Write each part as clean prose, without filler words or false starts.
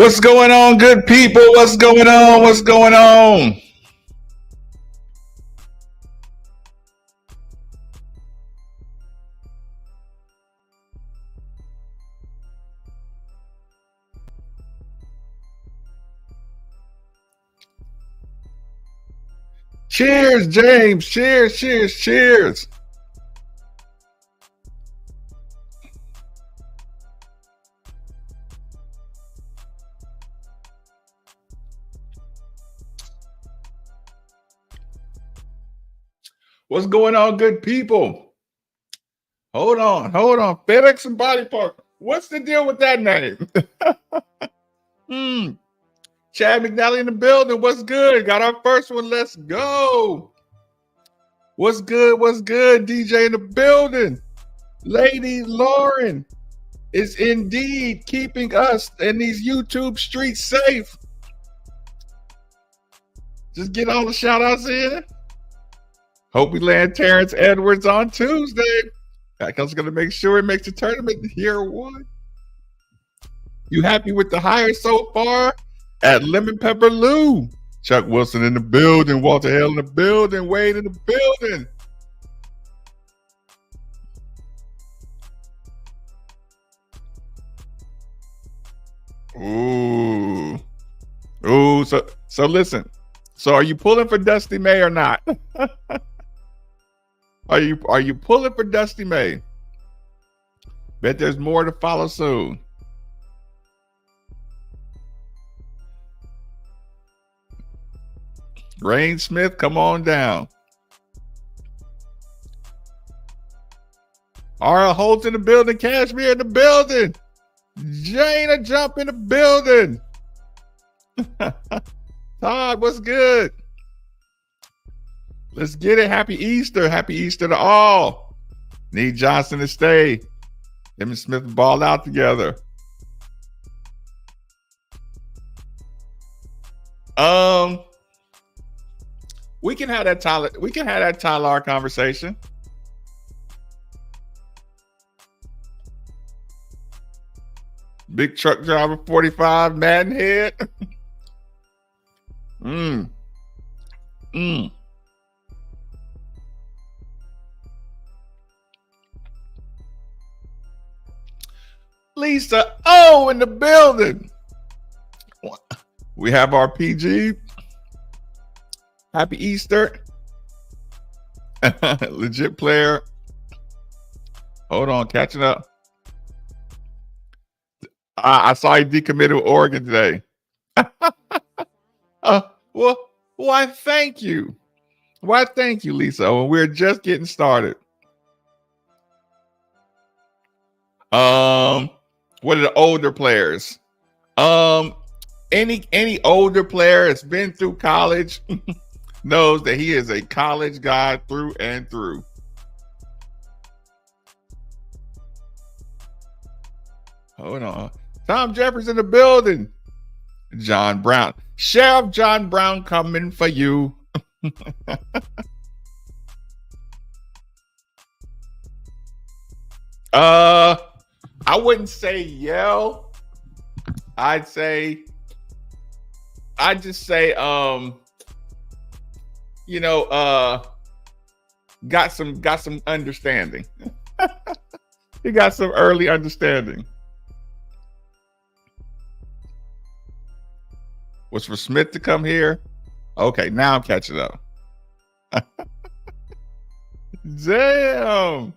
What's going on, good people? What's going on? What's going on? Cheers, James. Cheers, cheers, cheers. What's going on, good people? Hold on. FedEx and Body Park. What's the deal with that name? Chad McNally in the building. What's good? Got our first one. Let's go. What's good? DJ in the building. Lady Lauren is indeed keeping us in these YouTube streets safe. Just get all the shout outs in. Hope we land Terrence Edwards on Tuesday. Kelsey's going to make sure he makes the tournament year one. You happy with the hire so far at Lemon Pepper Lou? Chuck Wilson in the building. Walter Hale in the building. Wade in the building. Ooh. So listen. So are you pulling for Dusty May or not? Are you pulling for Dusty May? Bet there's more to follow soon. Rain Smith, come on down. R.L. Holt in the building. Cashmere in the building. Jana Jump in the building. Todd, what's good? Let's get it. Happy Easter. Happy Easter to all. Need Johnson to stay. Him and Smith ball out together. We can have that Tyler conversation. Big truck driver 45, Madden head. Lisa O in the building. We have our PG. Happy Easter. Legit player. Hold on, catching up. I saw he decommitted with Oregon today. Why thank you. Why thank you, Lisa. When we're just getting started. What are the older players? Any older player that's been through college knows that he is a college guy through and through. Hold on. Tom Jeffers in the building. John Brown. Sheriff John Brown coming for you. I wouldn't say yell. I'd just say, got some understanding. He got some early understanding. Was for Smith to come here. Okay, now I'm catching up. Damn.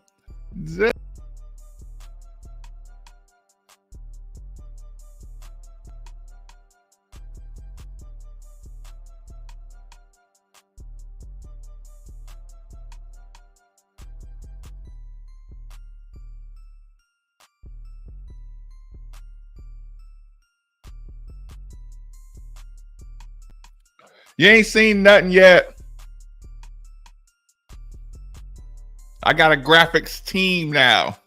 You ain't seen nothing yet. I got a graphics team now.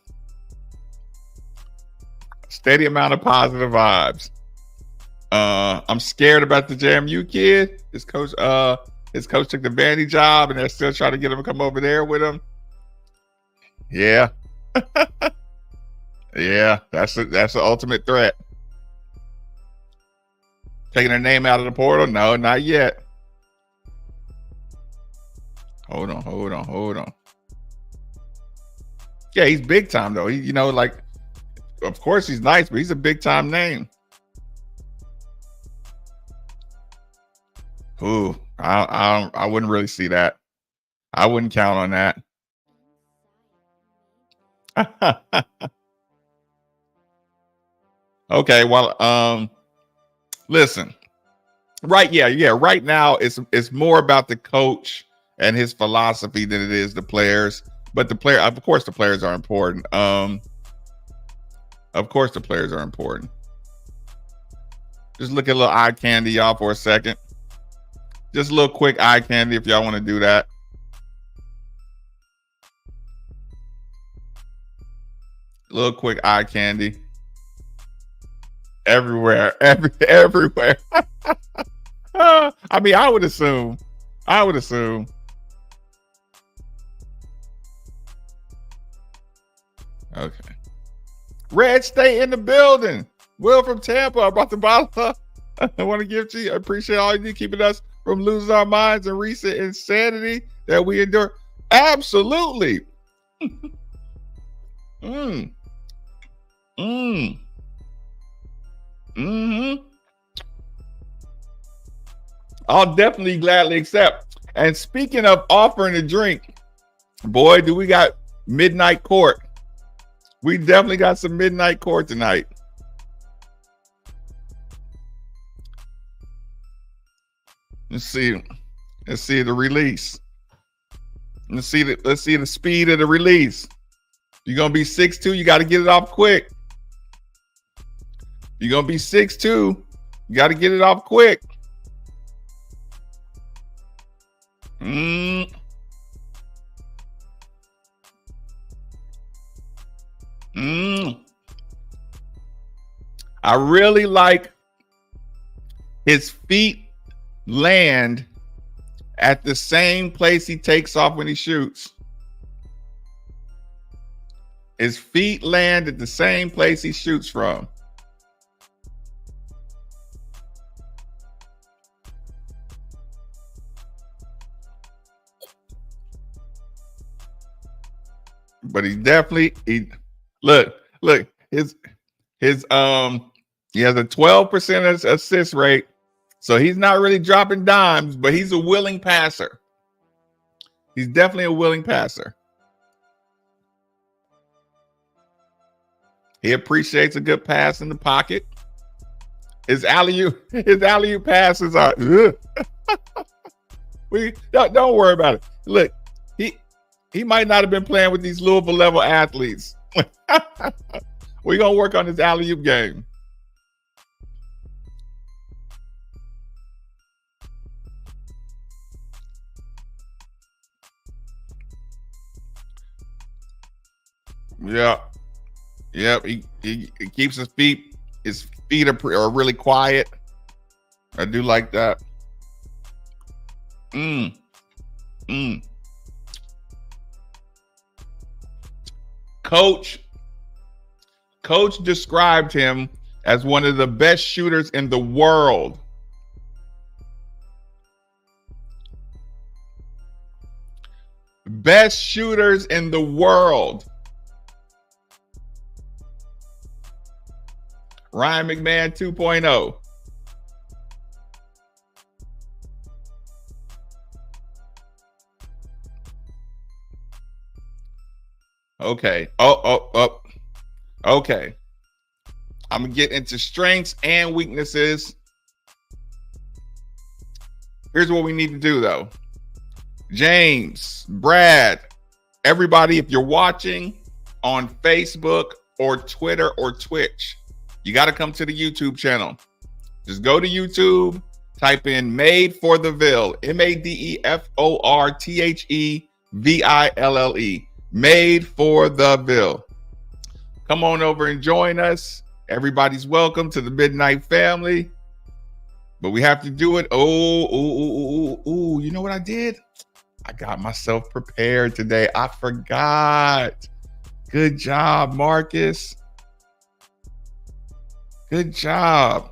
Steady amount of positive vibes. I'm scared about the JMU kid. His coach took the Vandy job, and they're still trying to get him to come over there with him. Yeah. Yeah, that's the ultimate threat. Taking her name out of the portal? No, not yet. Hold on. Yeah, he's big time though. He, of course he's nice, but he's a big time name. Ooh, I wouldn't really see that. I wouldn't count on that. Okay, well, listen. Right, yeah. Right now, it's more about the coach and his philosophy than it is the players. But of course, the players are important. Of course, the players are important. Just look at a little eye candy, y'all, for a second. Just a little quick eye candy if y'all want to do that. A little quick eye candy. Everywhere. Everywhere. I mean, I would assume. Okay. Red State in the building. Will from Tampa about the bottle. I want to give to you. I appreciate all you do keeping us from losing our minds and recent insanity that we endure. Absolutely. I'll definitely gladly accept. And speaking of offering a drink, boy, do we got midnight court. We definitely got some midnight court tonight. Let's see the release. Let's see the speed of the release. You're gonna be 6'2", you got to get it off quick. You're gonna be 6'2", you got to get it off quick. I really like his feet land at the same place he takes off when he shoots. His feet land at the same place he shoots from. But he look, his he has a 12% assist rate. So he's not really dropping dimes, but he's a willing passer. He's definitely a willing passer. He appreciates a good pass in the pocket. His alley-oop passes are. Don't worry about it. Look, he might not have been playing with these Louisville level athletes. We're gonna work on his alley-oop game. Yeah. Yep. He keeps his feet. His feet are really quiet. I do like that. Coach described him as one of the best shooters in the world. Best shooters in the world. Ryan McMahon 2.0. Okay. Okay. I'm gonna get into strengths and weaknesses. Here's what we need to do, though. James, Brad, everybody, if you're watching on Facebook or Twitter or Twitch, you got to come to the YouTube channel. Just go to YouTube, type in Made for the Ville, MadeForTheVille, Made for the Ville. Come on over and join us. Everybody's welcome to the Midnight family. But we have to do it. Oh, you know what I did? I got myself prepared today. I forgot. Good job, Marcus. Good job.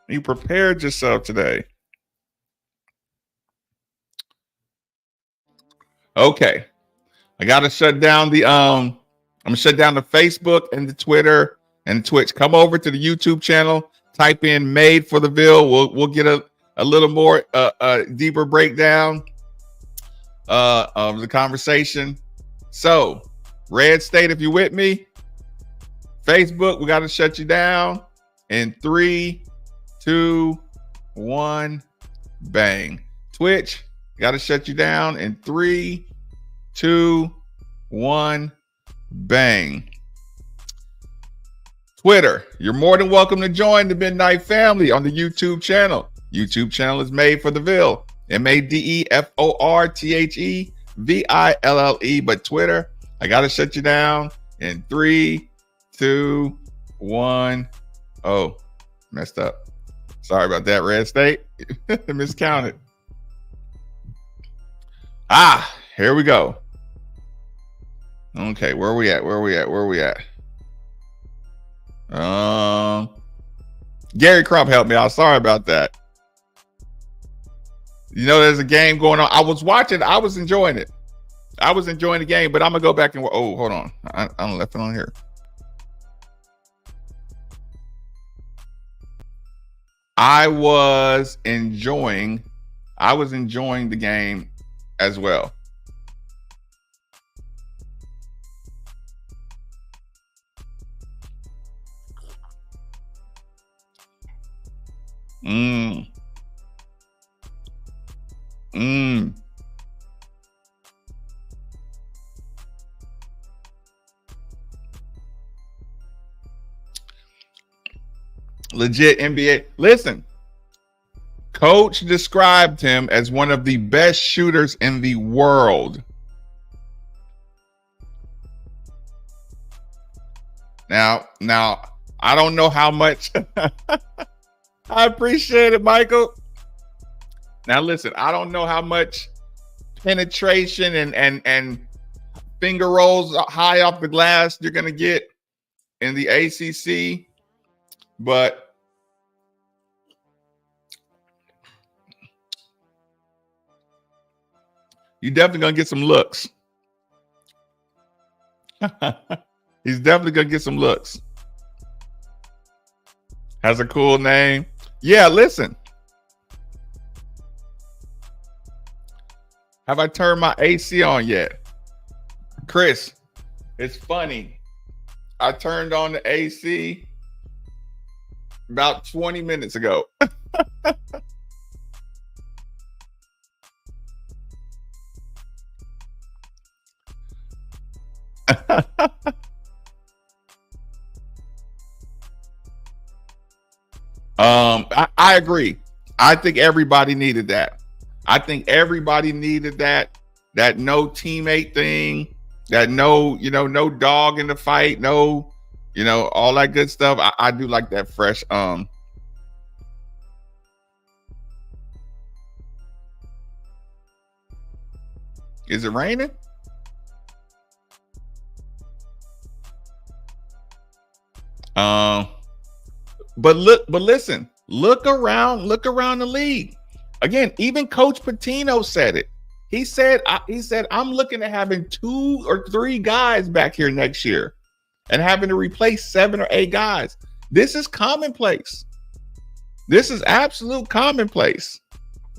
You prepared yourself today. Okay. I gotta shut down the I'm gonna shut down the Facebook and the Twitter and Twitch. Come over to the YouTube channel, type in Made for the Ville. We'll get a a little more deeper breakdown of the conversation. So, Red State, if you're with me, Facebook, we got to shut you down in 3, 2, 1, bang. Twitch, got to shut you down in 3, 2, 1, bang. Twitter, you're more than welcome to join the Midnight Family on the YouTube channel. YouTube channel is Made for the Ville. MADEFORTHEVILLE. But Twitter, I got to shut you down in 3, 2, 1. Oh, messed up. Sorry about that, Red State. Miscounted. Here we go. Okay, where are we at? Gary Crump helped me out. Sorry about that. You know, there's a game going on. I was watching. I was enjoying it. I was enjoying the game, but I'm going to go back and... Oh, hold on. I left it on here. I was enjoying the game as well. Legit NBA. Listen, Coach described him as one of the best shooters in the world. Now, I don't know how much. I appreciate it, Michael. Now, listen, I don't know how much penetration and finger rolls high off the glass you're going to get in the ACC, but you're definitely going to get some looks. He's definitely going to get some looks. Has a cool name. Yeah, listen. Have I turned my AC on yet? Chris, it's funny. I turned on the AC about 20 minutes ago. I agree. I think everybody needed that. I think everybody needed that no teammate thing, that no dog in the fight, no, all that good stuff. I do like that fresh. Is it raining? But listen, look around the league. Again, even Coach Pitino said it. He said, I'm looking at having 2 or 3 guys back here next year and having to replace 7 or 8 guys. This is commonplace. This is absolute commonplace.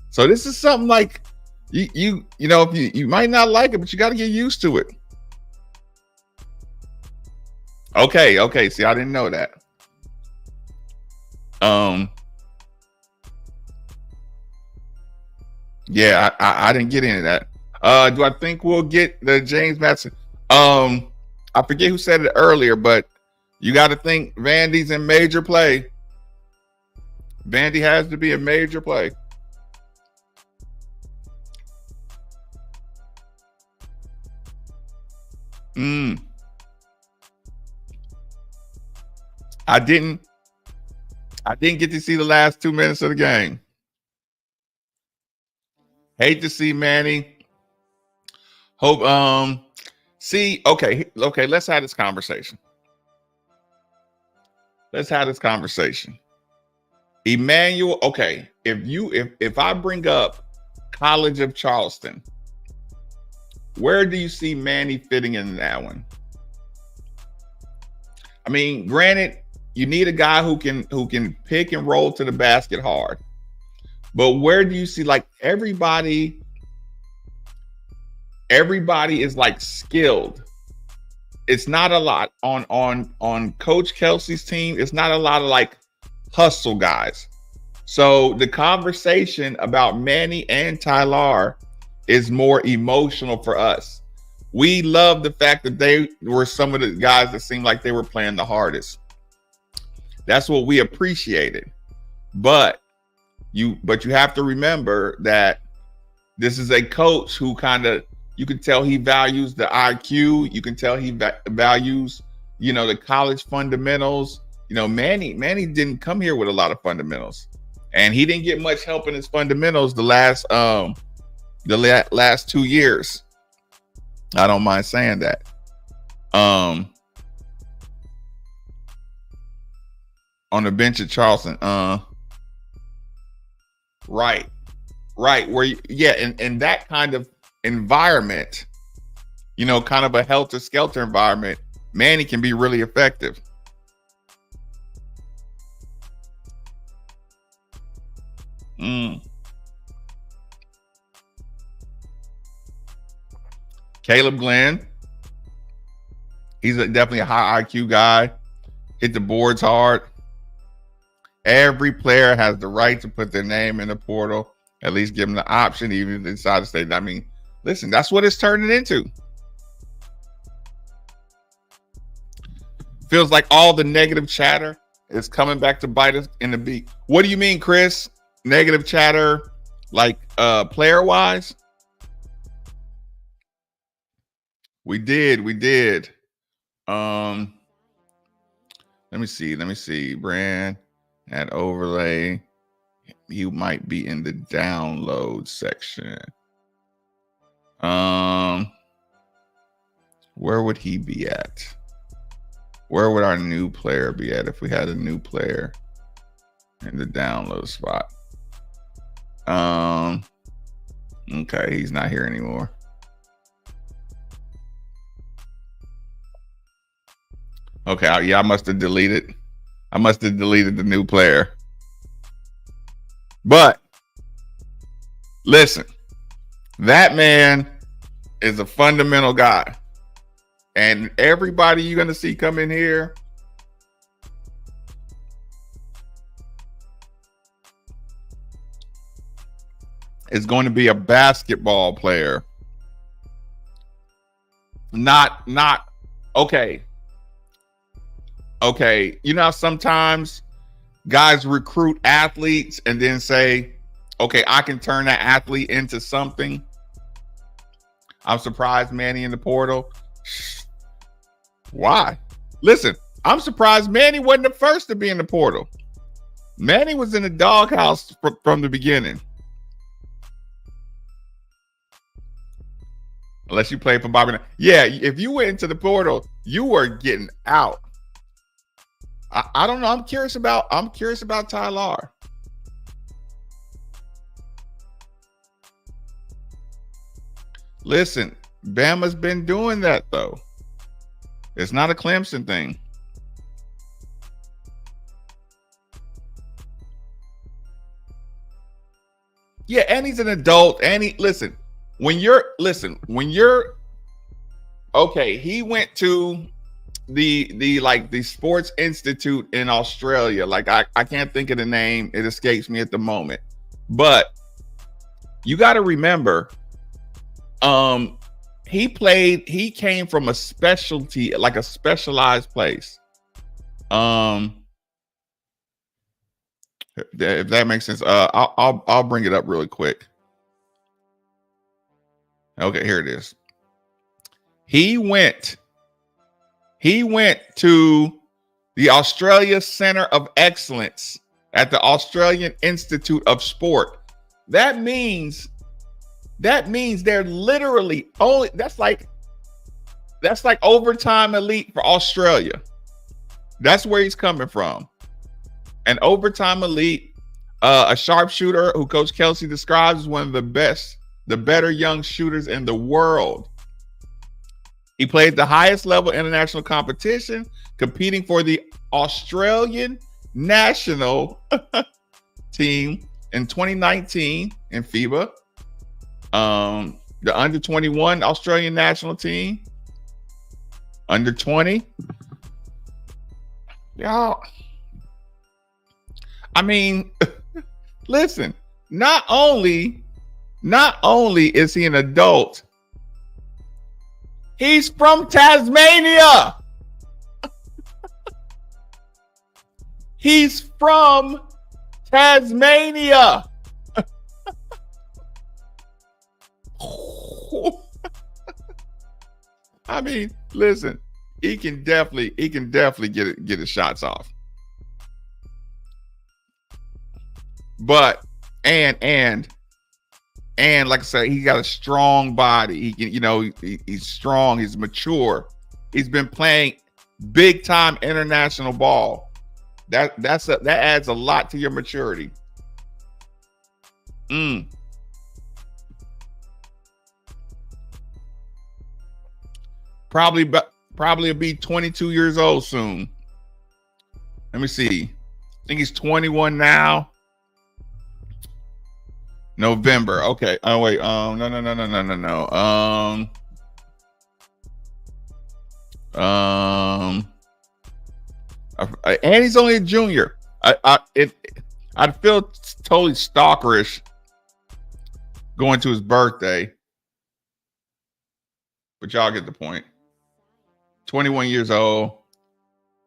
So this is something like you might not like it, but you got to get used to it. Okay. See, I didn't know that. Yeah, I didn't get into that. Do I think we'll get the James Madison? I forget who said it earlier, but you got to think Vandy's in major play. Vandy has to be a major play. I didn't get to see the last 2 minutes of the game. Hate to see Manny. Hope okay, let's have this conversation. Emmanuel, okay, if I bring up College of Charleston, where do you see Manny fitting in that one? I mean, granted, you need a guy who can pick and roll to the basket hard. But where do you see like everybody is like skilled. It's not a lot on Coach Kelsey's team. It's not a lot of like hustle guys. So the conversation about Manny and Tyler is more emotional for us. We love the fact that they were some of the guys that seemed like they were playing the hardest. That's what we appreciated. But you have to remember that this is a coach who kind of, you can tell he values the IQ. You can tell he values, the college fundamentals. Manny didn't come here with a lot of fundamentals, and he didn't get much help in his fundamentals the last 2 years. I don't mind saying that. On the bench at Charleston, right, where in that kind of environment, kind of a helter-skelter environment, Manny can be really effective. Caleb Glenn, he's definitely a high IQ guy, hit the boards hard. Every player has the right to put their name in the portal, at least give them the option, even if they decide to stay. I mean, listen, that's what it's turning into. Feels like all the negative chatter is coming back to bite us in the beak. What do you mean, Chris? Negative chatter, like player-wise? We did. Let me see. Brand at overlay. You might be in the download section. Where would he be at? Where would our new player be at if we had a new player in the download spot? Okay, he's not here anymore. Okay, yeah, I must have deleted the new player. But listen, that man is a fundamental guy. And everybody you're going to see come in here, is going to be a basketball player. Not okay. Okay, how sometimes guys recruit athletes and then say, okay, I can turn that athlete into something. I'm surprised Manny in the portal. Why? Listen, I'm surprised Manny wasn't the first to be in the portal. Manny was in the doghouse from the beginning. Unless you played for Bobby. Yeah, if you went into the portal, you were getting out. I don't know. I'm curious about Tyler. Listen, Bama's been doing that though. It's not a Clemson thing. Yeah, and he's an adult. And when you're okay, he went to the Sports Institute in Australia. Like I can't think of the name. It escapes me at the moment. But you got to remember, he came from a specialty, like a specialized place. If that makes sense. I'll bring it up really quick. Okay, here it is. He went to the Australia Center of Excellence at the Australian Institute of Sport. That means they're literally only, that's like overtime elite for Australia. That's where he's coming from. An overtime elite, a sharpshooter who Coach Kelsey describes as one of the better young shooters in the world. He played the highest level international competition, competing for the Australian national team in 2019 in FIBA. The under 21 Australian national team, under 20. Y'all, I mean, listen, not only is he an adult, he's from Tasmania. He's from Tasmania. I mean, listen, he can definitely get his shots off. But and like I said, he got a strong body. He can, he's strong, he's mature. He's been playing big time international ball. That adds a lot to your maturity. Probably will be 22 years old soon. Let me see. I think he's 21 now. November. Okay. Oh wait. No. And he's only a junior. I'd feel totally stalkerish going to his birthday, but y'all get the point. 21 years old,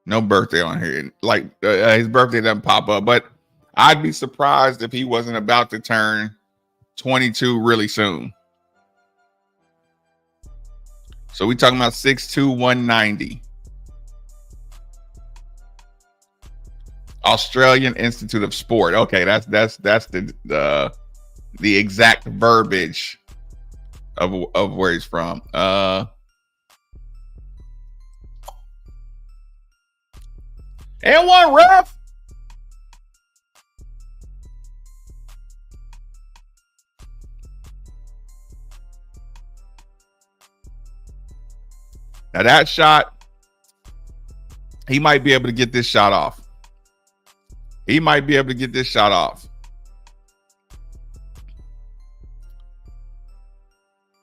no birthday on here. Like his birthday doesn't pop up, but I'd be surprised if he wasn't about to turn 22 really soon. So we talking about 6'2", 190. Australian Institute of Sport. Okay, that's the exact verbiage of where he's from. And one ref. Now that shot, he might be able to get this shot off.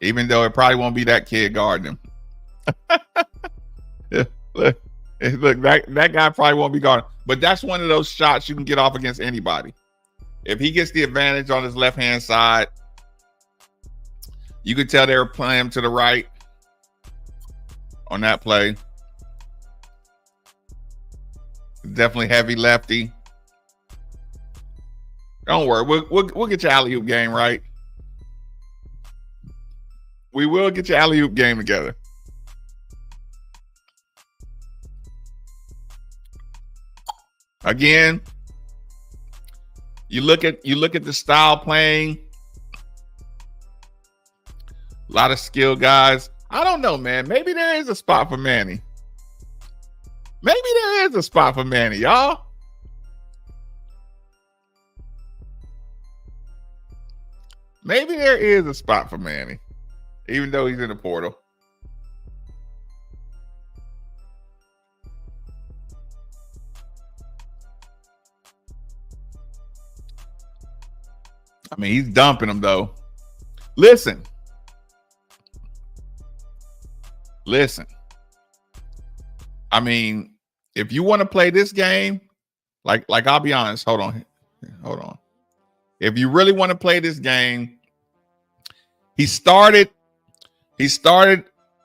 Even though it probably won't be that kid guarding him. Look, that guy probably won't be guarding. But that's one of those shots you can get off against anybody. If he gets the advantage on his left-hand side, you could tell they were playing him to the right on that play. Definitely heavy lefty. Don't worry, we'll get your alley-oop game right. We will get your alley-oop game together. Again, you look at the style playing. A lot of skill guys. I don't know, man. Maybe there is a spot for Manny. Y'all. Maybe there is a spot for Manny, even though he's in the portal. I mean, he's dumping them though. Listen. I mean, if you want to play this game, like I'll be honest. Hold on. If you really want to play this game, he started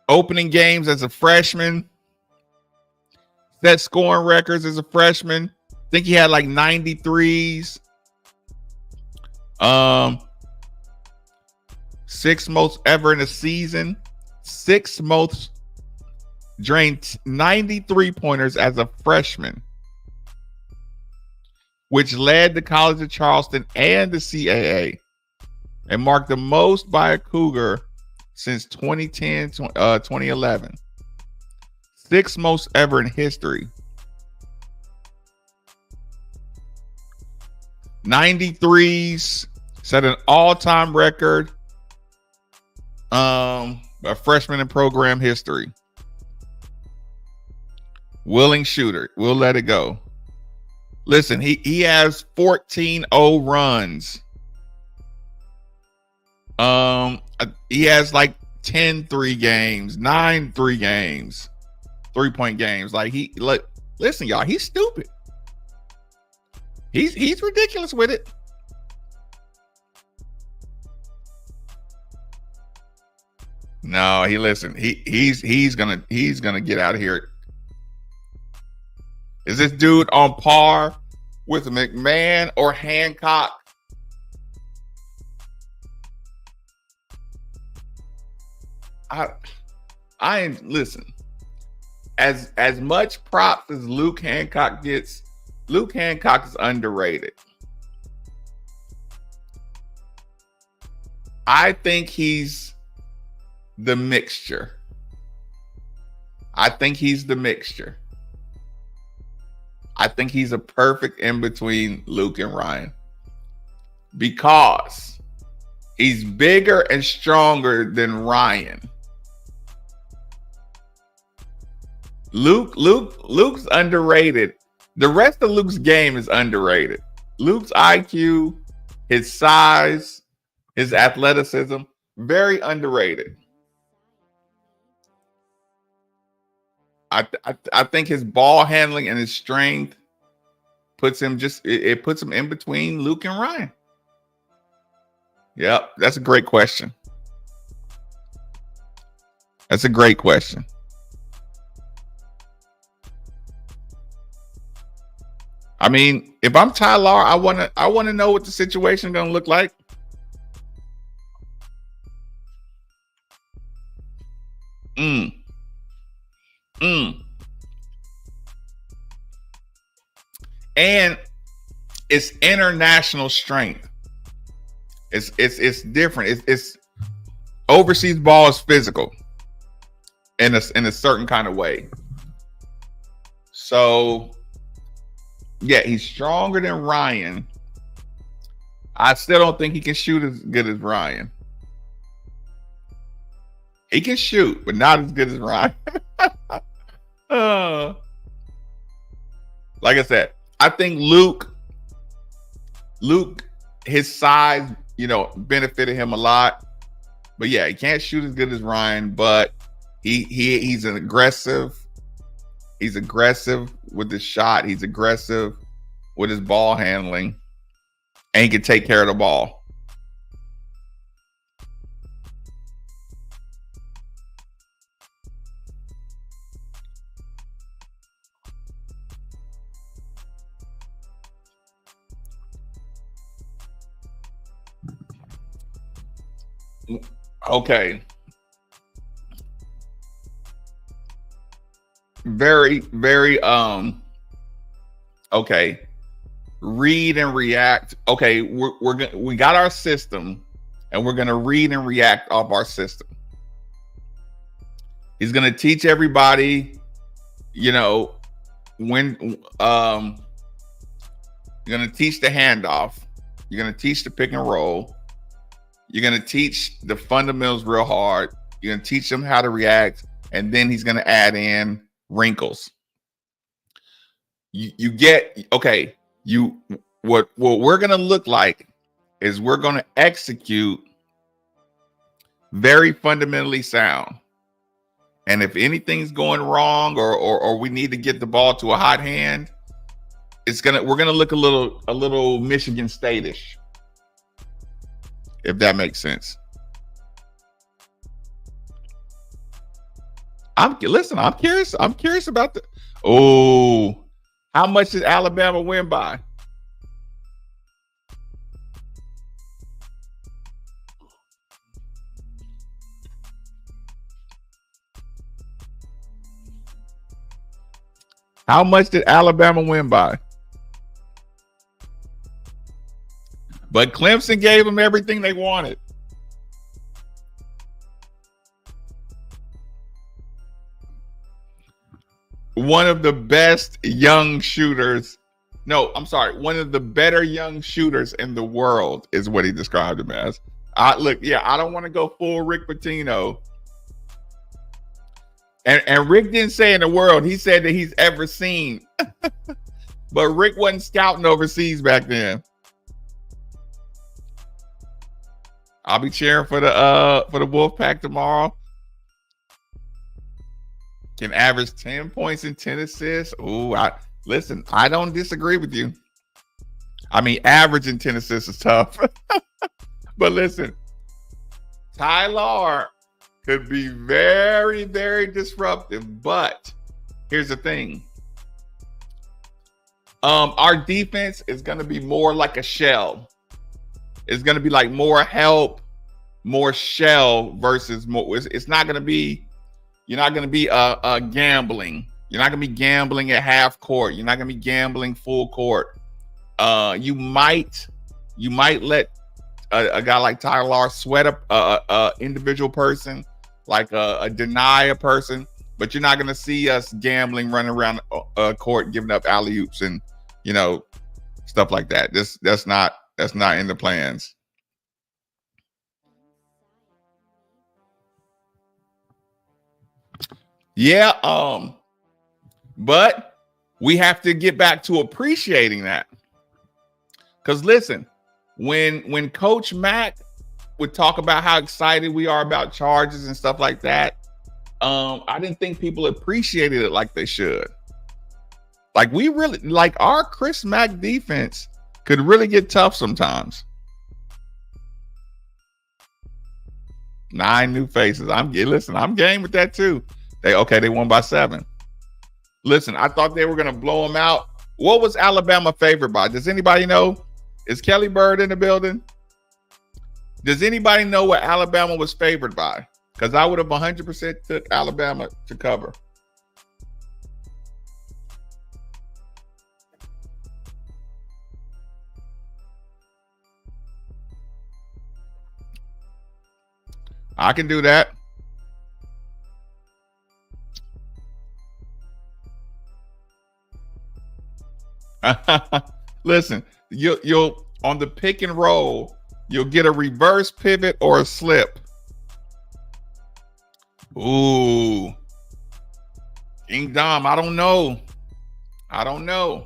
opening games as a freshman, set scoring records as a freshman. I think he had like 93s. Sixth most ever in a season. Sixth most, drained 93 pointers as a freshman, which led the College of Charleston and the CAA and marked the most by a Cougar since 2011. Sixth most ever in history. 93s, set an all-time record. A freshman in program history. Willing shooter. We'll let it go. Listen, he has 14-0 runs. He has like 10 3 games, 9 3 games, 3-point games. Listen, y'all, he's stupid. He's ridiculous with it. No, he's gonna get out of here. Is this dude on par with McMahon or Hancock? Listen. As much props as Luke Hancock gets, Luke Hancock is underrated. I think he's the mixture. I think he's a perfect in between Luke and Ryan because he's bigger and stronger than Ryan. Luke's underrated. The rest of Luke's game is underrated. Luke's IQ, his size, his athleticism, very underrated. I think his ball handling and his strength puts him in between Luke and Ryan. Yep, that's a great question. That's a great question. I mean, if I'm Tyler, I want to know what the situation is going to look like. And it's international strength. It's different. It's overseas ball is physical in a certain kind of way. So yeah, he's stronger than Ryan. I still don't think he can shoot as good as Ryan. He can shoot, but not as good as Ryan. Like I said, I think Luke, his size, benefited him a lot. But yeah, he can't shoot as good as Ryan, but he's an aggressive. He's aggressive with his shot. He's aggressive with his ball handling, and he can take care of the ball. Okay. Very, very, okay. Read and react. Okay, we got our system, and we're gonna read and react off our system. He's gonna teach everybody, when you're gonna teach the handoff, you're gonna teach the pick and roll, you're gonna teach the fundamentals real hard, you're gonna teach them how to react, and then he's gonna add in wrinkles. What we're gonna look like is we're gonna execute very fundamentally sound. And if anything's going wrong or we need to get the ball to a hot hand, we're gonna look a little Michigan State-ish, if that makes sense. I'm curious about how much did Alabama win by? How much did Alabama win by? But Clemson gave them everything they wanted. One of the best young shooters. No, I'm sorry. One of the better young shooters in the world is what he described him as. I don't want to go full Rick Pitino. And Rick didn't say in the world. He said that he's ever seen But Rick wasn't scouting overseas back then. I'll be cheering for the Wolfpack tomorrow. Can average 10 points and 10 assists. Ooh, listen, I don't disagree with you. I mean, averaging 10 assists is tough. But listen, Tyler could be very, very disruptive. But here's the thing. Our defense is going to be more like a shell. It's going to be like more help, more shell versus more. It's not going to be. You're not going to be gambling. You're not going to be gambling at half court. You're not going to be gambling full court. You might let a guy like Tyler sweat a individual person, like a deny a person, but you're not going to see us gambling, running around court, giving up alley-oops and stuff like that. That's not in the plans. Yeah, but we have to get back to appreciating that. Because listen, when Coach Mack would talk about how excited we are about charges and stuff like that, I didn't think people appreciated it like they should. Like our Chris Mack defense could really get tough sometimes. 9 new faces. I'm game with that too. They won by 7. Listen, I thought they were going to blow them out. What was Alabama favored by? Does anybody know? Is Kelly Bird in the building? Does anybody know what Alabama was favored by? Because I would have 100% took Alabama to cover. I can do that. Listen, you'll on the pick and roll, you'll get a reverse pivot or a slip. Ooh, King Dom, I don't know. The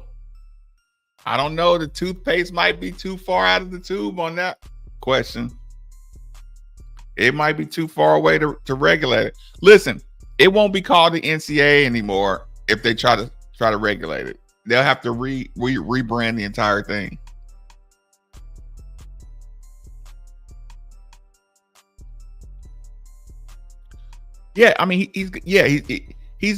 toothpaste might be too far out of the tube on that question. It might be too far away to regulate it. Listen, it won't be called the NCAA anymore if they try to regulate it. They'll have to rebrand the entire thing. Yeah, I mean he's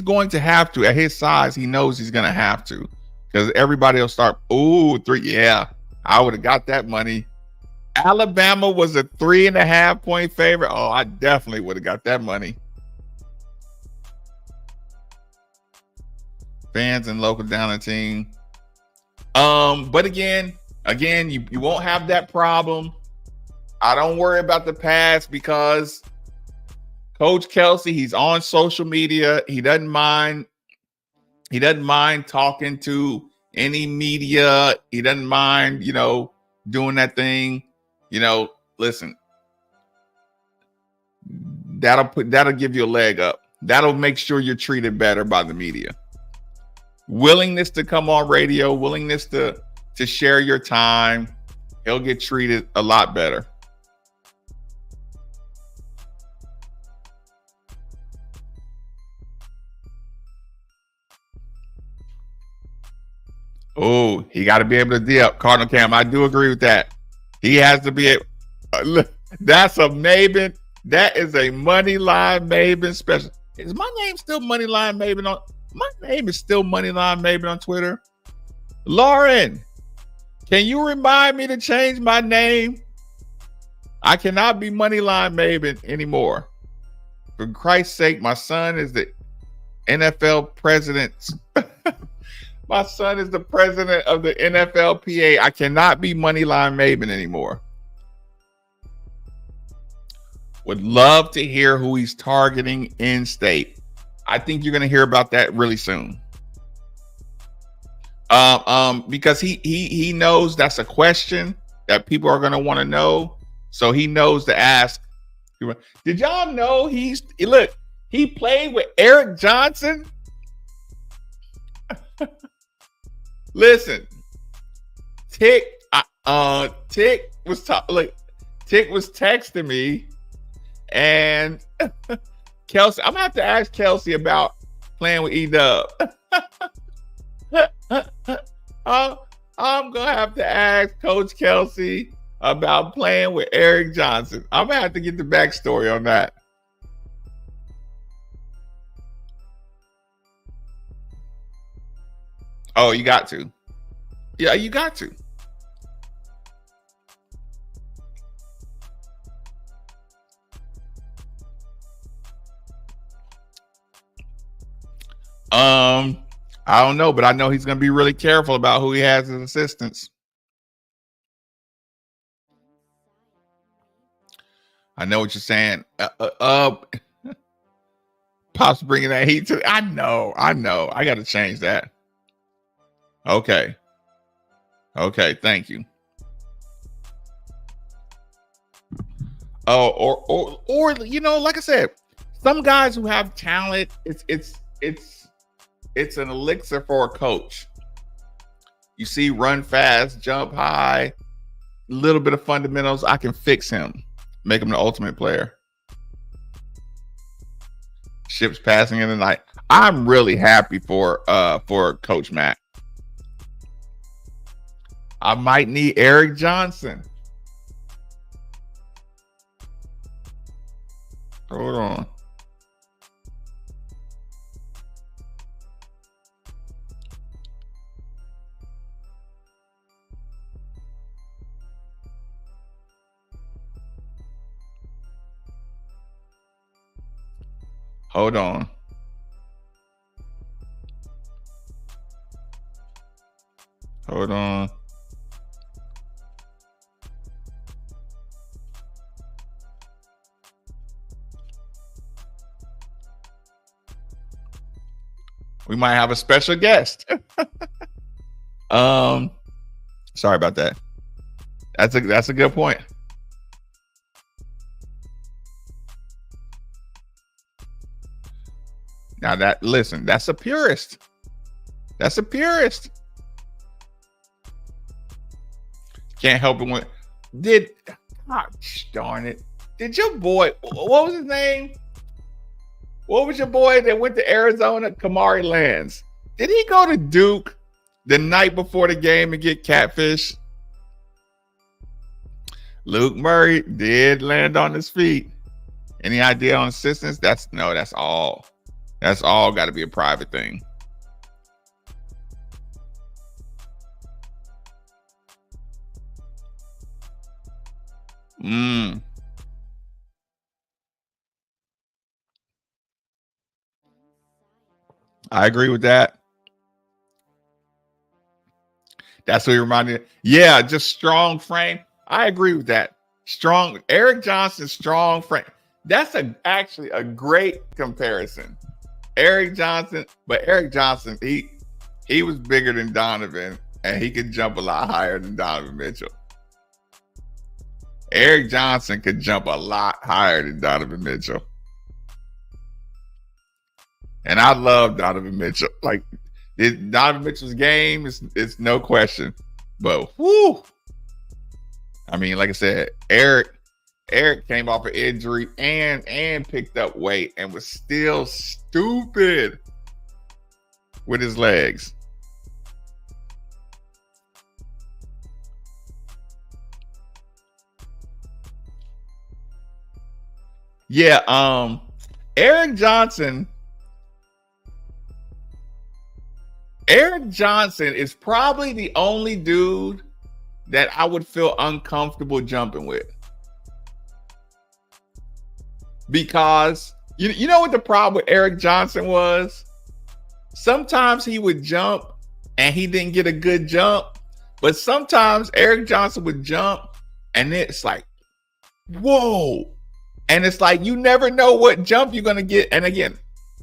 going to have to. At his size, he knows he's going to have to, because everybody will start. Ooh, 3. Yeah, I would have got that money. Alabama was a 3.5 point favorite. Oh, I definitely would have got that money. Fans and local down team. But again, you won't have that problem. I don't worry about the past, because Coach Kelsey, he's on social media. He doesn't mind talking to any media. He doesn't mind, doing that thing. Listen, that'll give you a leg up. That'll make sure you're treated better by the media. Willingness to come on radio, willingness to share your time, he'll get treated a lot better. Oh, he got to be able to D-up. Cardinal Cam, I do agree with that. He has to be able. That's a Maven. That is a Moneyline Maven special. Is my name still Moneyline Maven on? My name is still Moneyline Maven on Twitter. Lauren, can you remind me to change my name? I cannot be Moneyline Maven anymore. For Christ's sake, my son is the NFL president. My son is the president of the NFLPA. I cannot be Moneyline Maven anymore. Would love to hear who he's targeting in state. I think you're going to hear about that really soon. Because he knows that's a question that people are going to want to know. So he knows to ask. Did y'all know he played with Eric Johnson? Listen, Tick, Tick was Tick was texting me, and Kelsey, I'm gonna have to ask Kelsey about playing with E-Dub. I'm gonna have to ask Coach Kelsey about playing with Eric Johnson. I'm gonna have to get the backstory on that. Oh, you got to. Yeah, you got to. I don't know, but I know he's going to be really careful about who he has as assistants. I know what you're saying. Pop's bringing that heat to. I know. I got to change that. Okay. Thank you. Oh, or you know, like I said, some guys who have talent, it's an elixir for a coach. You see, run fast, jump high, little bit of fundamentals. I can fix him, make him the ultimate player. Ships passing in the night. I'm really happy for Coach Mack. I might need Eric Johnson. Hold on. Hold on. Hold on. We might have a special guest. Sorry about that. That's a good point. Now listen, that's a purist. That's a purist. Can't help it when gosh darn it. Did your boy, what was his name? What was your boy that went to Arizona? Kamari Lands. Did he go to Duke the night before the game and get catfish? Luke Murray did land on his feet. Any idea on assistance? That's all. That's all got to be a private thing. I agree with that. That's what he reminded me. Yeah, just strong frame. I agree with that. Strong Eric Johnson, strong frame. That's actually a great comparison. Eric Johnson, but Eric Johnson, he was bigger than Donovan, and he could jump a lot higher than Donovan Mitchell. Eric Johnson could jump a lot higher than Donovan Mitchell. And I love Donovan Mitchell. Like, Donovan Mitchell's game is no question. But whoo! I mean, like I said, Eric came off an injury and picked up weight and was still stupid with his legs. Yeah, Eric Johnson is probably the only dude that I would feel uncomfortable jumping with. Because you know what the problem with Eric Johnson was? Sometimes he would jump and he didn't get a good jump. But sometimes Eric Johnson would jump and it's like, whoa. And it's like, you never know what jump you're going to get. And again,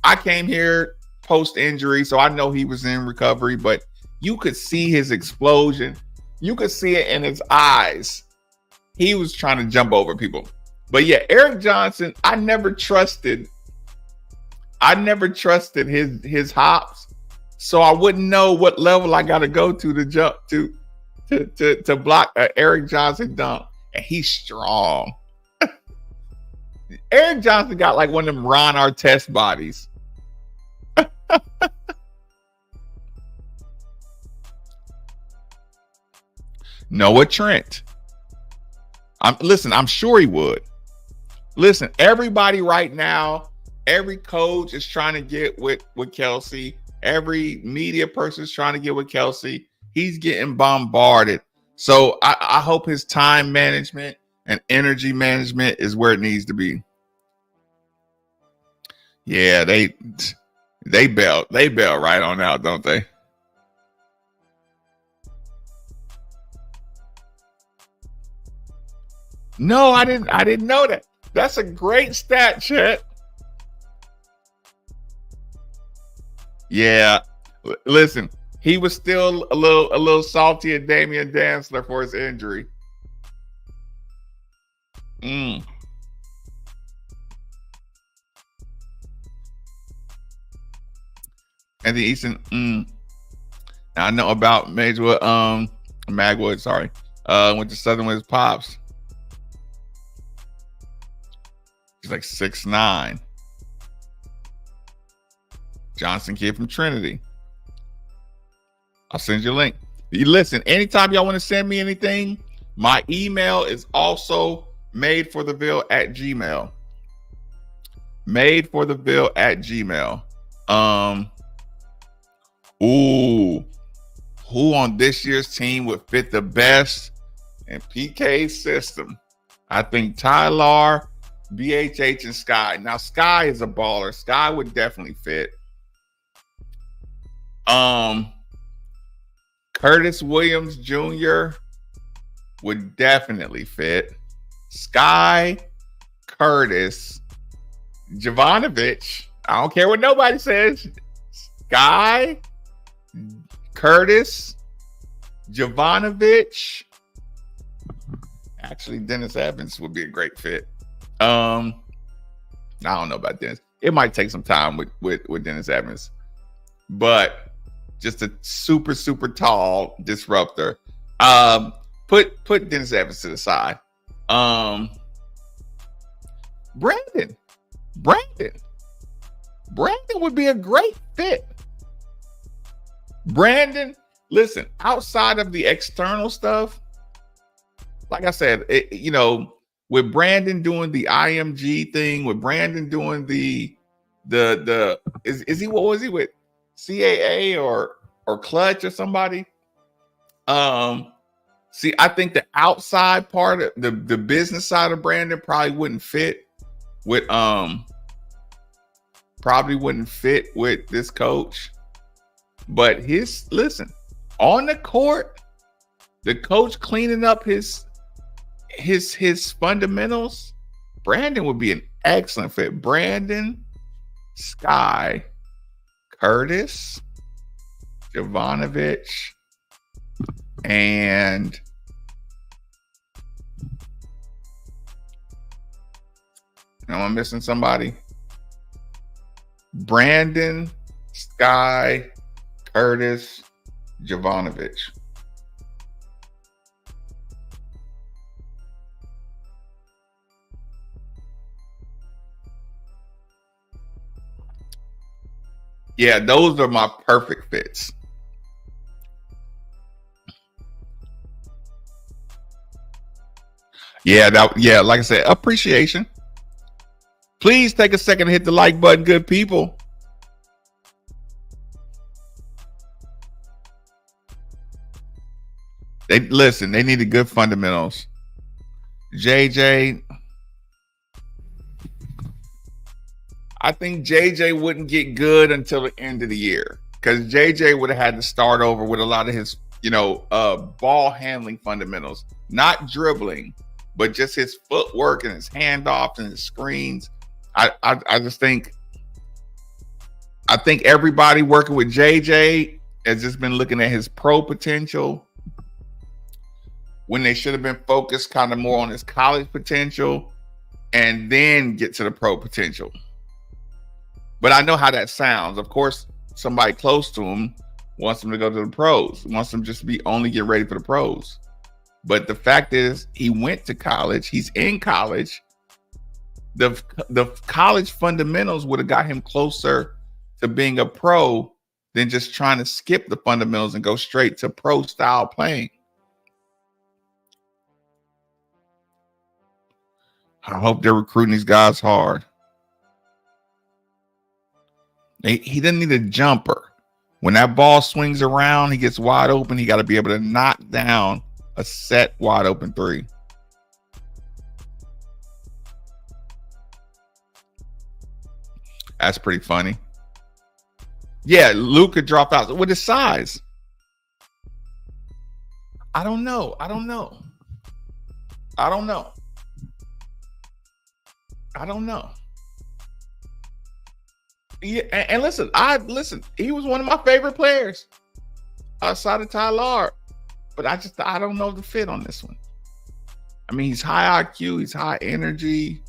I came here post-injury, so I know he was in recovery, but you could see his explosion. You could see it in his eyes. He was trying to jump over people. But yeah, Eric Johnson, I never trusted his hops so I wouldn't know what level I got to go to jump to block Eric Johnson dunk, and he's strong. Eric Johnson got like one of them Ron Artest bodies. Noah Trent. I'm sure he would. Listen, everybody right now, every coach is trying to get with Kelsey. Every media person is trying to get with Kelsey. He's getting bombarded. So I hope his time management and energy management is where it needs to be. Yeah, they bail right on out, don't they? No, I didn't know that. That's a great stat, Chet. Yeah. Listen, he was still a little salty at Damian Dantzler for his injury. And the Easton, I know about Magwood, sorry. Went to Southern with his pops. He's like 6'9". Johnson kid from Trinity. I'll send you a link. You listen, anytime y'all want to send me anything, my email is also madefortheville@gmail. Madefortheville@gmail. Who on this year's team would fit the best in PK's system? I think Tyler, BHH, and Sky. Now, Sky is a baller. Sky would definitely fit. Curtis Williams Jr. would definitely fit. Sky, Curtis, Jovanovic. I don't care what nobody says. Sky, Curtis, Jovanovic. Actually, Dennis Evans would be a great fit. I don't know about Dennis. It might take some time with Dennis Evans, but just a super, super tall disruptor. Put Dennis Evans to the side. Brandon would be a great fit. Brandon, listen, outside of the external stuff, like I said, with Brandon doing the IMG thing, with Brandon doing the is he, what was he with? CAA or Clutch or somebody? See, I think the outside part of the business side of Brandon probably wouldn't fit with this coach. But listen, on the court, the coach cleaning up his fundamentals, Brandon would be an excellent fit. Brandon, Sky, Curtis, Jovanovic, and am I missing somebody? Brandon, Sky, Curtis, Jovanovic. Yeah, those are my perfect fits. Yeah, like I said, appreciation. Please take a second to hit the like button, good people. They needed good fundamentals. JJ, I think JJ wouldn't get good until the end of the year because JJ would have had to start over with a lot of his, ball handling fundamentals, not dribbling, but just his footwork and his handoffs and his screens. I just think, everybody working with JJ has just been looking at his pro potential when they should have been focused kind of more on his college potential and then get to the pro potential. But I know how that sounds. Of course, somebody close to him wants him to go to the pros, wants him just to be only get ready for the pros. But the fact is, he went to college. He's in college. The college fundamentals would have got him closer to being a pro than just trying to skip the fundamentals and go straight to pro style playing. I hope they're recruiting these guys hard. He doesn't need a jumper. When that ball swings around, he gets wide open. He got to be able to knock down a set wide open three. That's pretty funny. Yeah, Luke could drop out with his size. I don't know. Yeah, and listen, he was one of my favorite players outside of Tyler, but I don't know the fit on this one. I mean, he's high IQ, he's high energy.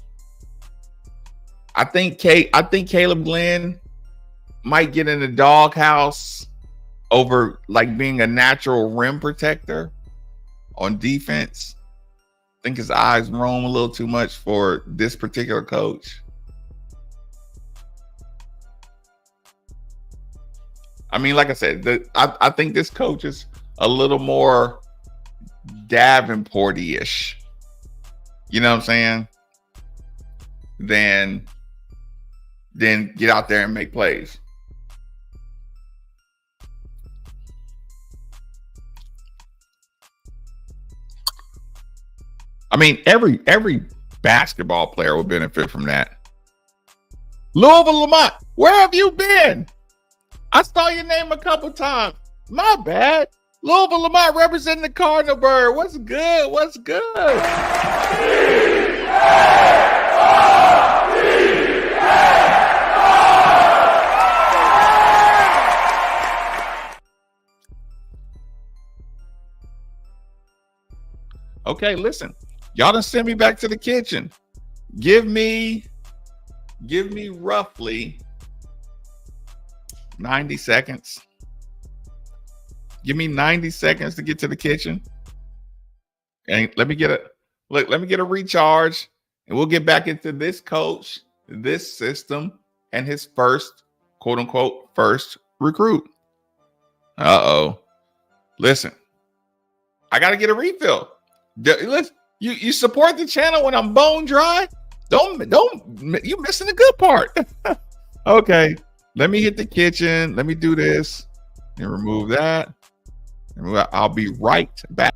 I think Caleb Glenn might get in the doghouse over like being a natural rim protector on defense. I think his eyes roam a little too much for this particular coach. I mean, like I said, I think this coach is a little more Davenport-ish. You know what I'm saying? Then get out there and make plays. I mean, every basketball player would benefit from that. Louisville Lamont, where have you been? I saw your name a couple times. My bad. Louisville Lamont representing the Cardinal Bird. What's good? What's good? Okay, listen. Y'all done send me back to the kitchen. Give me roughly 90 seconds. Give me 90 seconds to get to the kitchen. And let me get a recharge, and we'll get back into this coach, this system, and his first, quote unquote, first recruit. Uh-oh. Listen, I gotta get a refill. Listen, you support the channel when I'm bone dry. Don't you missing the good part. Okay, let me hit the kitchen. Let me do this and remove that. And I'll be right back.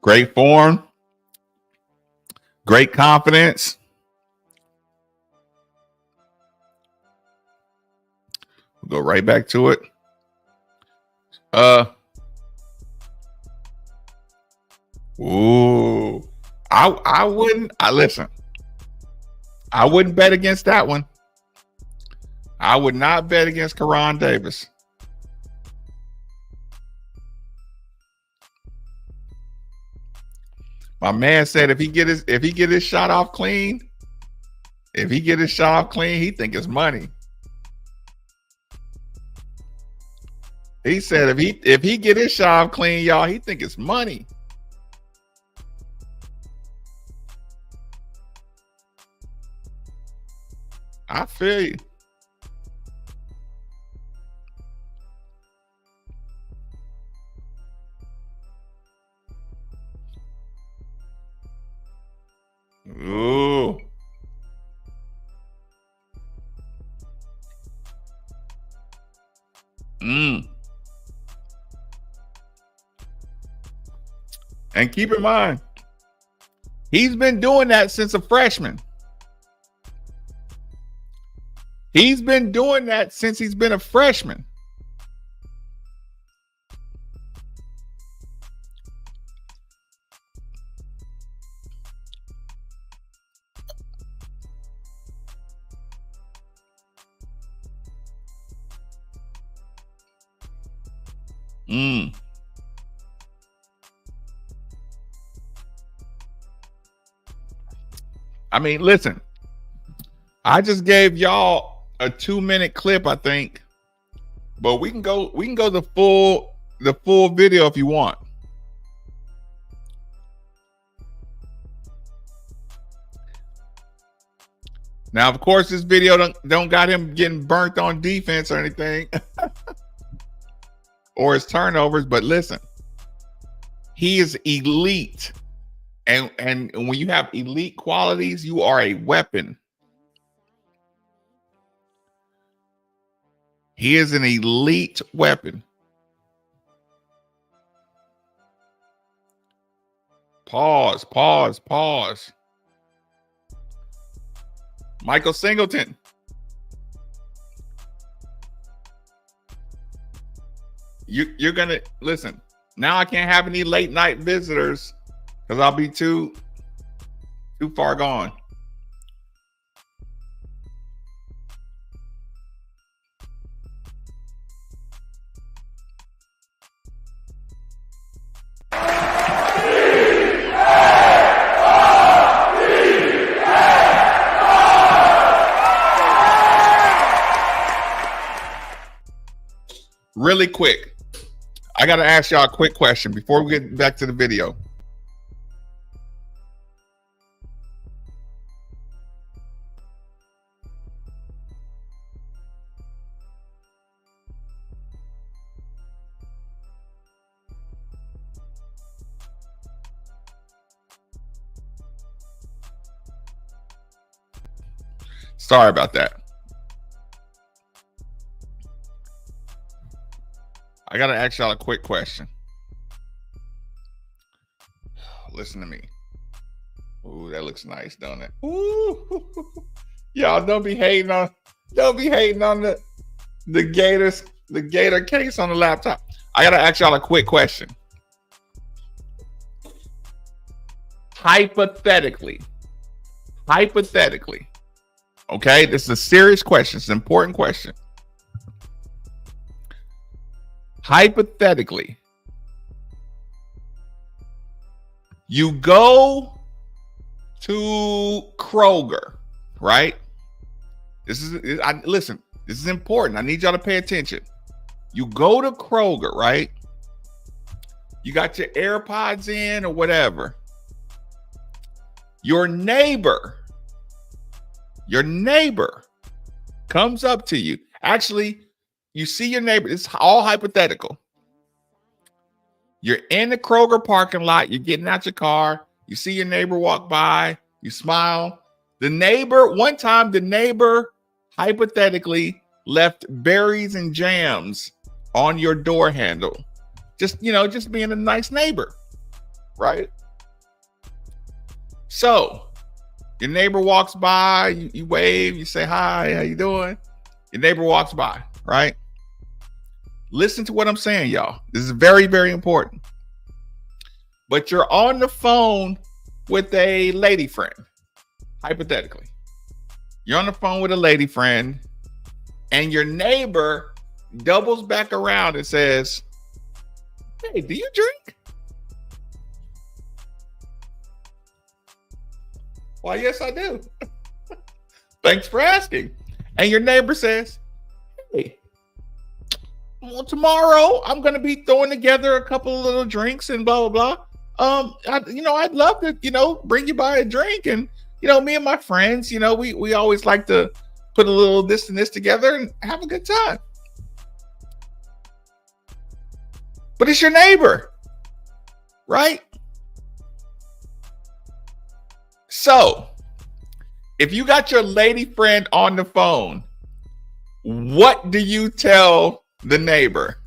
Great form. Great confidence. We'll go right back to it. Ooh. I wouldn't. Listen. I wouldn't bet against that one. I would not bet against Karan Davis. My man said if he get his shot off clean, he think it's money. He said if he get his shot off clean, y'all, he think it's money. I feel you. Ooh. And keep in mind, he's been doing that since a freshman. He's been doing that since he's been a freshman. I mean, listen, I just gave y'all a 2-minute clip, I think, but we can go the full video if you want. Now, of course, this video don't got him getting burnt on defense or anything or his turnovers, but listen, he is elite. And when you have elite qualities, you are a weapon. He is an elite weapon. Pause. Michael Singleton. You're gonna listen. Now I can't have any late night visitors because I'll be too far gone. Really quick, I got to ask y'all a quick question before we get back to the video. Sorry about that. I got to ask y'all a quick question. Listen to me. Ooh, that looks nice, don't it? Ooh. Y'all don't be hating on the Gator case on the laptop. I got to ask y'all a quick question. Hypothetically. Okay, this is a serious question. It's an important question. Hypothetically, you go to Kroger, right? Listen, this is important. I need y'all to pay attention. You go to Kroger, right? You got your AirPods in or whatever. Your neighbor comes up to you. Actually, you see your neighbor. It's all hypothetical. You're in the Kroger parking lot. You're getting out your car. You see your neighbor walk by. You smile. One time the neighbor hypothetically left berries and jams on your door handle. Just being a nice neighbor, right? So your neighbor walks by, you wave, you say hi, how you doing? Your neighbor walks by, right? Listen to what I'm saying, y'all. This is very, very important. But you're on the phone with a lady friend, hypothetically. You're on the phone with a lady friend, and your neighbor doubles back around and says, "Hey, do you drink?" "Why, yes, I do." "Thanks for asking." And your neighbor says, "Hey, well, tomorrow I'm going to be throwing together a couple of little drinks and blah, blah, blah. I'd love to, bring you by a drink. And, me and my friends, we always like to put a little this and this together and have a good time." But it's your neighbor, right? So if you got your lady friend on the phone, what do you tell the neighbor?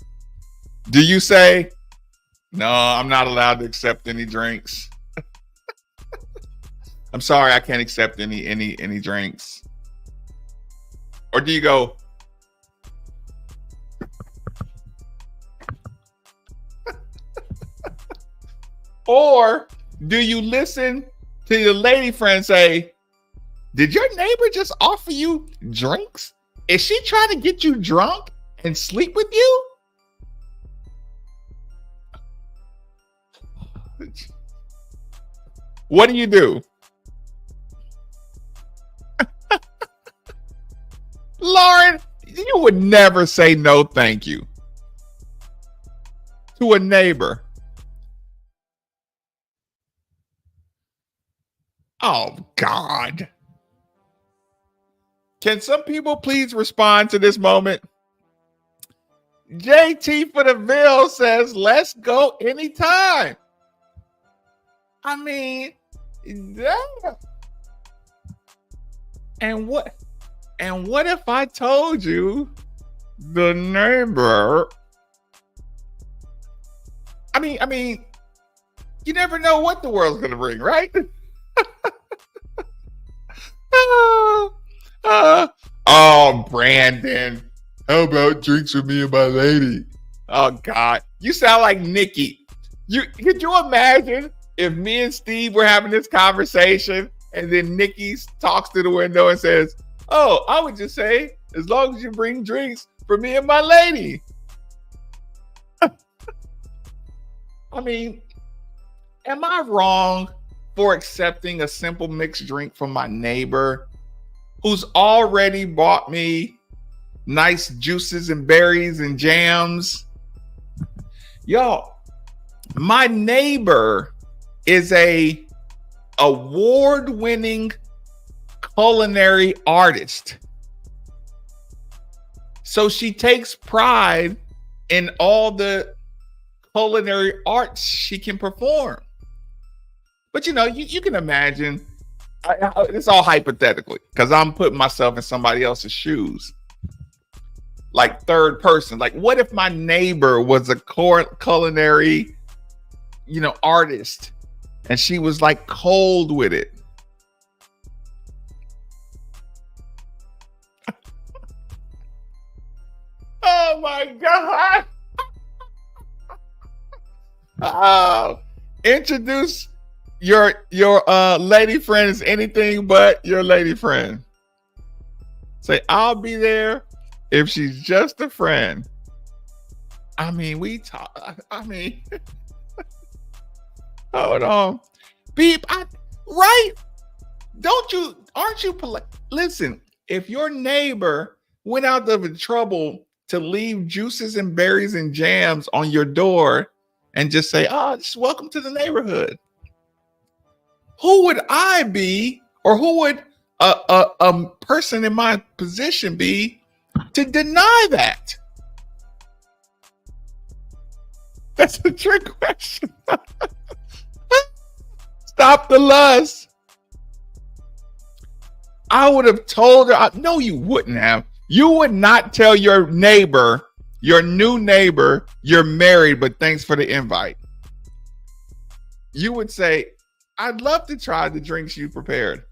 Do you say, "No, I'm not allowed to accept any drinks. I'm sorry, I can't accept any drinks"? Or do you go, or do you listen to your lady friend say, "Did your neighbor just offer you drinks? Is she trying to get you drunk and sleep with you?" What do you do? Lauren, you would never say no thank you to a neighbor. Oh, God. Can some people please respond to this moment? JT for the Ville says, "Let's go anytime." I mean, damn. And what if I told you the neighbor? I mean, you never know what the world's gonna bring, right? Oh, Brandon, how about drinks with me and my lady? Oh, God, you sound like Nikki. Could you imagine if me and Steve were having this conversation and then Nikki talks to the window and says, "Oh, I would just say, as long as you bring drinks for me and my lady." I mean, am I wrong for accepting a simple mixed drink from my neighbor who's already bought me nice juices and berries and jams? Y'all, my neighbor is a award-winning culinary artist. So she takes pride in all the culinary arts she can perform. But you can imagine, it's all hypothetically, because I'm putting myself in somebody else's shoes, like third person. Like, what if my neighbor was a culinary, artist, and she was like cold with it? Oh my God. Oh, introduce your lady friend as anything but your lady friend. Say, "I'll be there if she's just a friend." I mean, we talk. I mean, hold on, beep. Right? Aren't you polite? Listen, if your neighbor went out of the trouble to leave juices and berries and jams on your door and just say, "Oh, just welcome to the neighborhood," who would I be, or who would a person in my position be to deny that? That's a trick question. Stop the lust. I would have told her. No, you wouldn't have. You would not tell your neighbor, your new neighbor, "You're married, but thanks for the invite." You would say, I'd love to try the drinks you prepared.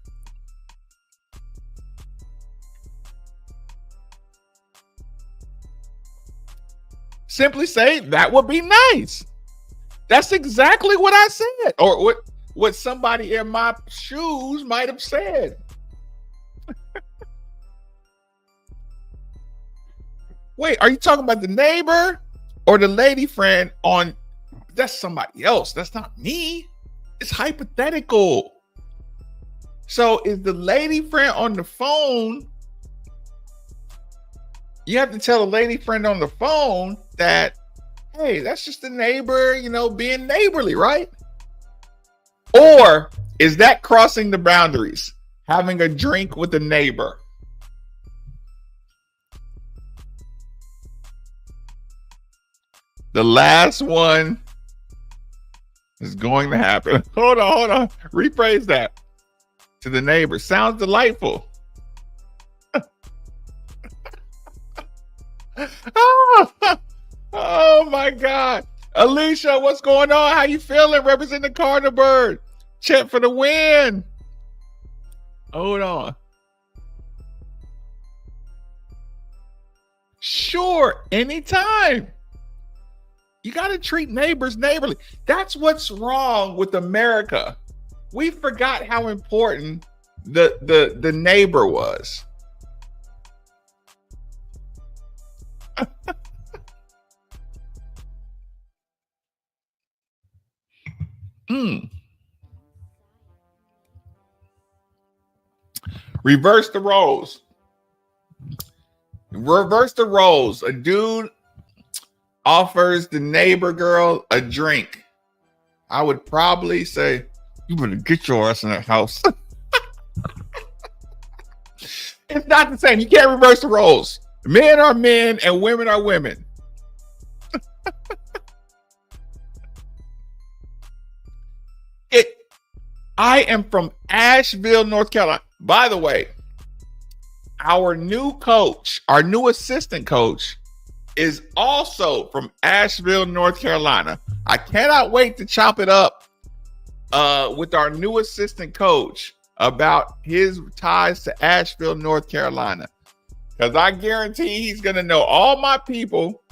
Simply say that would be nice. That's exactly what I said, or what somebody in my shoes might have said. Wait, are you talking about the neighbor or the lady friend on? That's somebody else. That's not me. It's hypothetical. So is the lady friend on the phone? You have to tell the lady friend on the phone that, hey, that's just the neighbor, being neighborly, right? Or is that crossing the boundaries? Having a drink with a neighbor? The last one is going to happen. Hold on. Rephrase that. To the neighbor. Sounds delightful. Oh my God. Alicia, what's going on? How you feeling? Represent the Cardinal Bird. Chet for the win. Hold on. Sure, anytime. You got to treat neighbors neighborly. That's what's wrong with America. We forgot how important the neighbor was. Reverse the roles. Reverse the roles. A dude offers the neighbor girl a drink. I would probably say, you better get your ass in that house. It's not the same. You can't reverse the roles. Men are men and women are women. I am from Asheville, North Carolina. By the way, our new coach, our new assistant coach, is also from Asheville, North Carolina. I cannot wait to chop it up with our new assistant coach about his ties to Asheville, North Carolina. Because I guarantee he's going to know all my people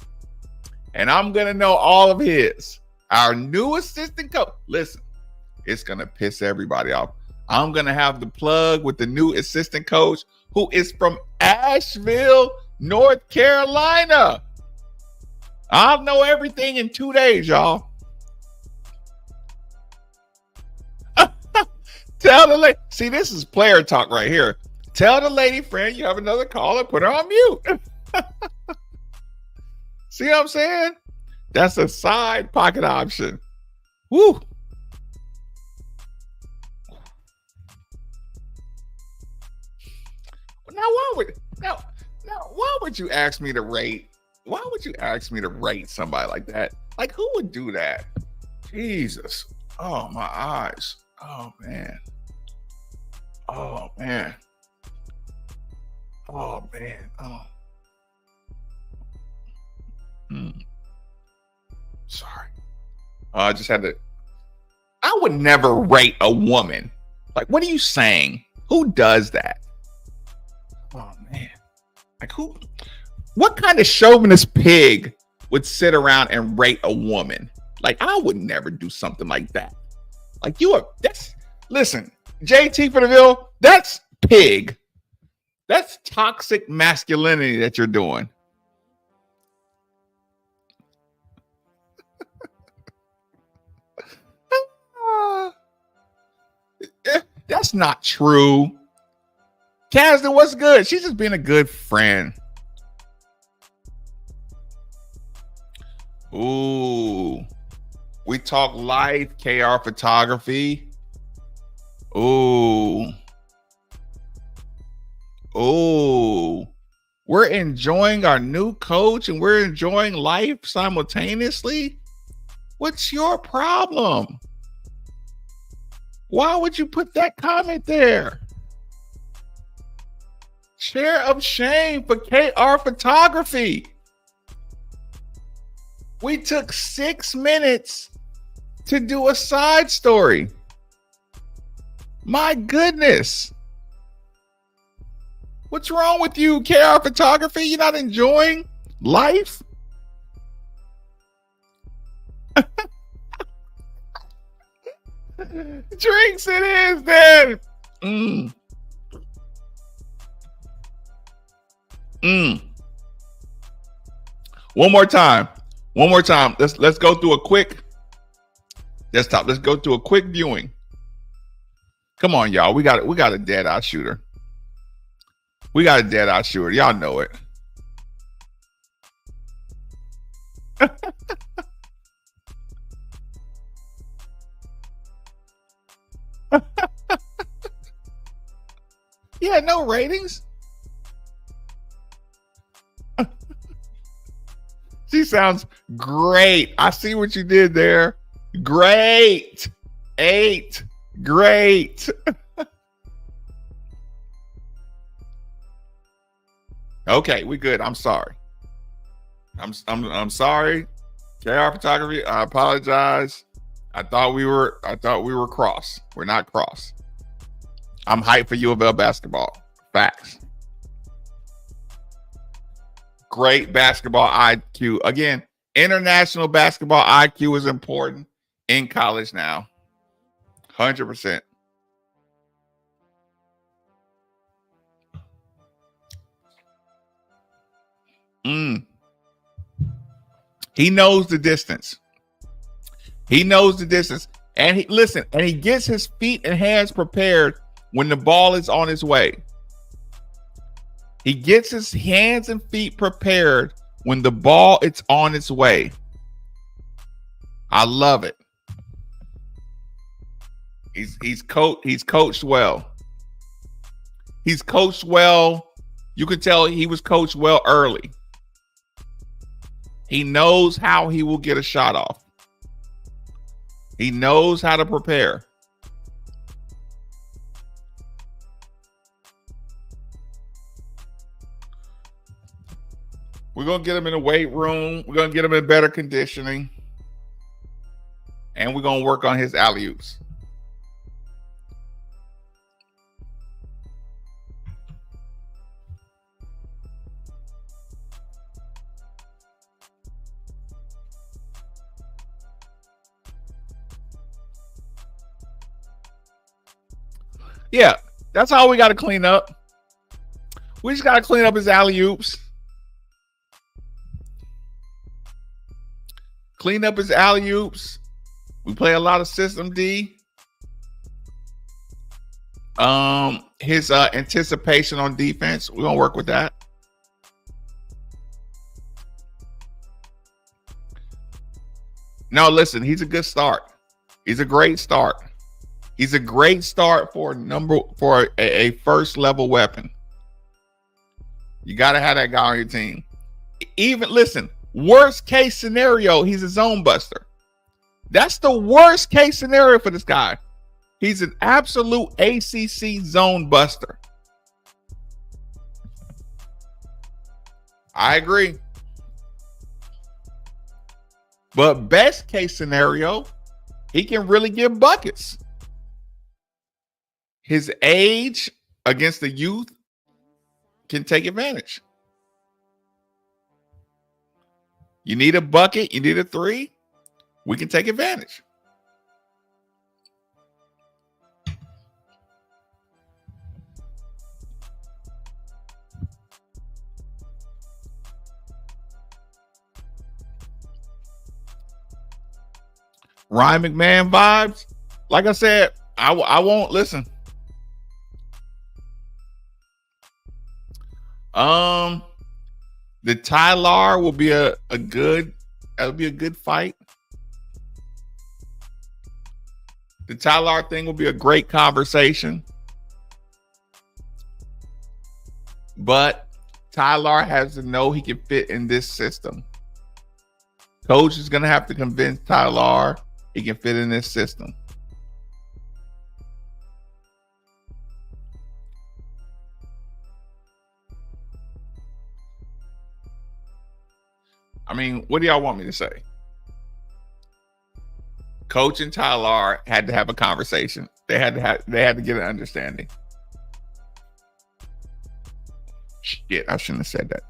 and I'm going to know all of his. Our new assistant coach. Listen, it's going to piss everybody off. I'm going to have the plug with the new assistant coach who is from Asheville, North Carolina. I'll know everything in 2 days, y'all. Tell the lady. See, this is player talk right here. Tell the lady friend you have another call and put her on mute. See what I'm saying? That's a side pocket option. Woo. Now why would you ask me to rate? Why would you ask me to rate somebody like that? Like, who would do that? Jesus. Oh, my eyes. Oh, man. Oh, man. Oh, man. Oh. Sorry. I just had to. I would never rate a woman. Like, what are you saying? Who does that? Oh, man. Like, who? What kind of chauvinist pig would sit around and rate a woman? Like, I would never do something like that. Like, listen, JT for the Ville, that's pig. That's toxic masculinity that you're doing. That's not true. Kasdan, what's good? She's just being a good friend. Ooh. We talk life, KR photography. Ooh. Ooh. We're enjoying our new coach and we're enjoying life simultaneously. What's your problem? Why would you put that comment there? Share of shame for KR photography. We took 6 minutes to do a side story. My goodness. What's wrong with you, KR Photography? You're not enjoying life? Drinks it is, then. One more time. Let's go through a quick desktop. Let's go through a quick viewing. Come on, y'all. We got a dead eye shooter. Y'all know it. Yeah, no ratings. She sounds great. I see what you did there. Great. 8. Great. Okay, we good. I'm sorry. I'm sorry. KR Photography, I apologize. I thought we were cross. We're not cross. I'm hyped for U of L basketball. Facts. Great basketball IQ. Again, international basketball IQ is important in college now. 100%. He knows the distance. And he gets his feet and hands prepared when the ball is on its way. He gets his hands and feet prepared when the ball is on its way. I love it. He's coached well. He's coached well. You can tell he was coached well early. He knows how he will get a shot off. He knows how to prepare. We're going to get him in a weight room. We're going to get him in better conditioning. And we're going to work on his alley-oops. Yeah, that's all we got to clean up. We just got to clean up his alley-oops. Clean up his alley-oops. We play a lot of System D. His anticipation on defense, we're going to work with that. No, listen, he's a good start. He's a great start. He's a great start for a first level weapon. You got to have that guy on your team. Even listen, worst case scenario, he's a zone buster. That's the worst case scenario for this guy. He's an absolute ACC zone buster. I agree. But best case scenario, he can really give buckets. His age against the youth can take advantage. You need a bucket, you need a 3, we can take advantage. Ryan McMahon vibes. Like I said, I won't listen. The Tyler will be a good fight. The Tyler thing will be a great conversation. But Tyler has to know he can fit in this system. Coach is going to have to convince Tyler he can fit in this system. I mean, what do y'all want me to say? Coach and Tyler had to have a conversation. They had to get an understanding. Shit, I shouldn't have said that.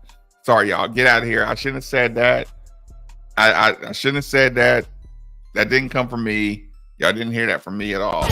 Sorry, y'all. Get out of here. I shouldn't have said that. I shouldn't have said that. That didn't come from me. Y'all didn't hear that from me at all.